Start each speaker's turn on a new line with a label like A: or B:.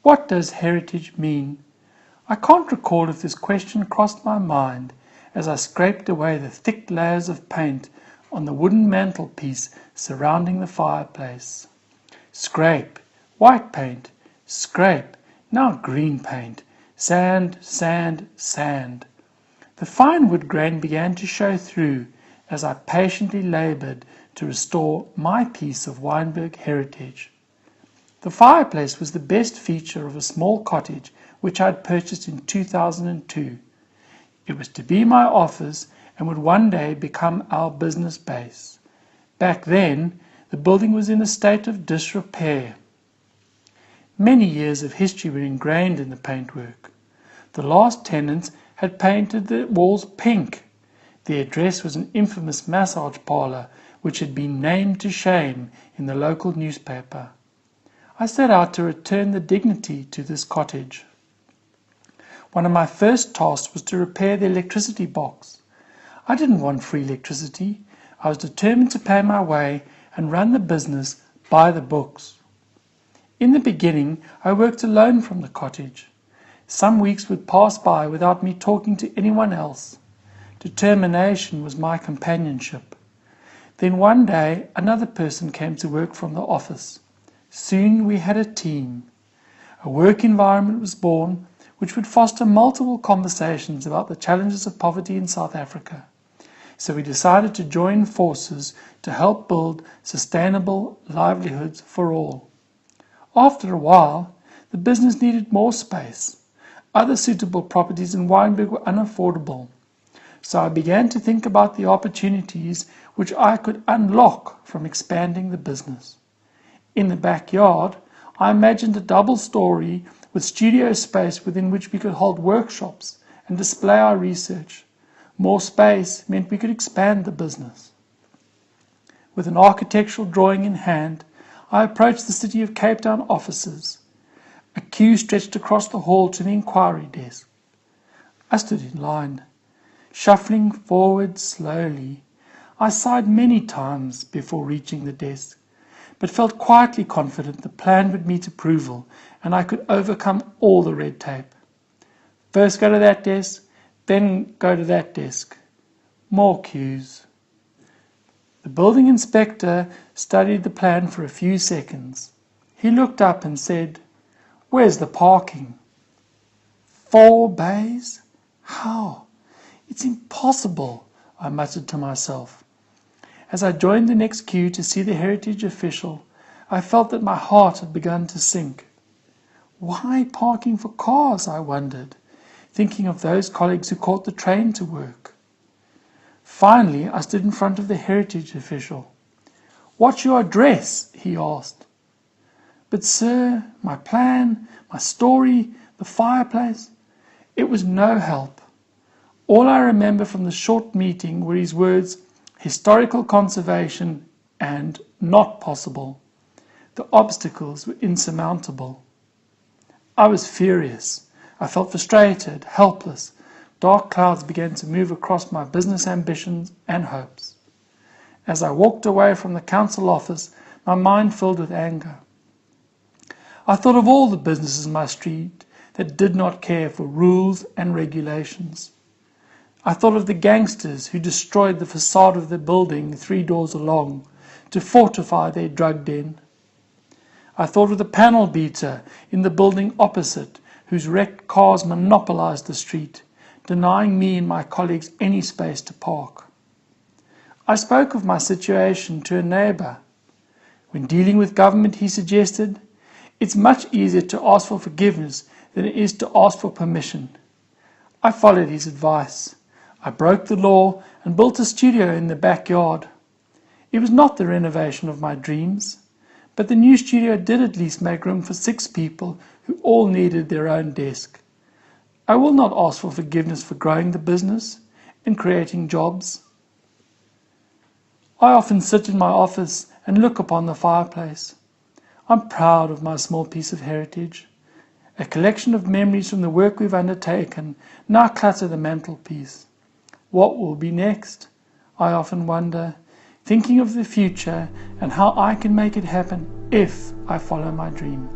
A: What does heritage mean? I can't recall if this question crossed my mind as I scraped away the thick layers of paint on the wooden mantelpiece surrounding the fireplace. Scrape, white paint, scrape, now green paint, sand, sand, sand. The fine wood grain began to show through as I patiently laboured to restore my piece of Wynberg heritage. The fireplace was the best feature of a small cottage which I had purchased in 2002. It was to be my office and would one day become our business base. Back then, the building was in a state of disrepair. Many years of history were ingrained in the paintwork. The last tenants had painted the walls pink. The address was an infamous massage parlour which had been named to shame in the local newspaper. I set out to return the dignity to this cottage. One of my first tasks was to repair the electricity box. I didn't want free electricity. I was determined to pay my way and run the business by the books. In the beginning, I worked alone from the cottage. Some weeks would pass by without me talking to anyone else. Determination was my companionship. Then one day, another person came to work from the office. Soon we had a team. A work environment was born which would foster multiple conversations about the challenges of poverty in South Africa. So we decided to join forces to help build sustainable livelihoods for all. After a while, the business needed more space. Other suitable properties in Wynberg were unaffordable. So I began to think about the opportunities which I could unlock from expanding the business. In the backyard, I imagined a double story with studio space within which we could hold workshops and display our research. More space meant we could expand the business. With an architectural drawing in hand, I approached the City of Cape Town offices. A queue stretched across the hall to the inquiry desk. I stood in line, shuffling forward slowly. I sighed many times before reaching the desk, but felt quietly confident the plan would meet approval and I could overcome all the red tape. First go to that desk, then go to that desk. More queues. The building inspector studied the plan for a few seconds. He looked up and said, "Where's the parking?" 4 bays? How? It's impossible, I muttered to myself. As I joined the next queue to see the heritage official, I felt that my heart had begun to sink. Why parking for cars, I wondered, thinking of those colleagues who caught the train to work. Finally, I stood in front of the heritage official. "What's your address?" he asked. "But sir, my plan, my story, the fireplace." It was no help. All I remember from the short meeting were his words, "historical conservation" and "not possible." The obstacles were insurmountable. I was furious. I felt frustrated, helpless. Dark clouds began to move across my business ambitions and hopes. As I walked away from the council office, my mind filled with anger. I thought of all the businesses in my street that did not care for rules and regulations. I thought of the gangsters who destroyed the facade of the building 3 doors along to fortify their drug den. I thought of the panel beater in the building opposite whose wrecked cars monopolized the street, denying me and my colleagues any space to park. I spoke of my situation to a neighbour. When dealing with government, he suggested, "It's much easier to ask for forgiveness than it is to ask for permission." I followed his advice. I broke the law and built a studio in the backyard. It was not the renovation of my dreams, but the new studio did at least make room for 6 people who all needed their own desk. I will not ask for forgiveness for growing the business and creating jobs. I often sit in my office and look upon the fireplace. I'm proud of my small piece of heritage. A collection of memories from the work we've undertaken now clutter the mantelpiece. What will be next? I often wonder, thinking of the future and how I can make it happen if I follow my dream.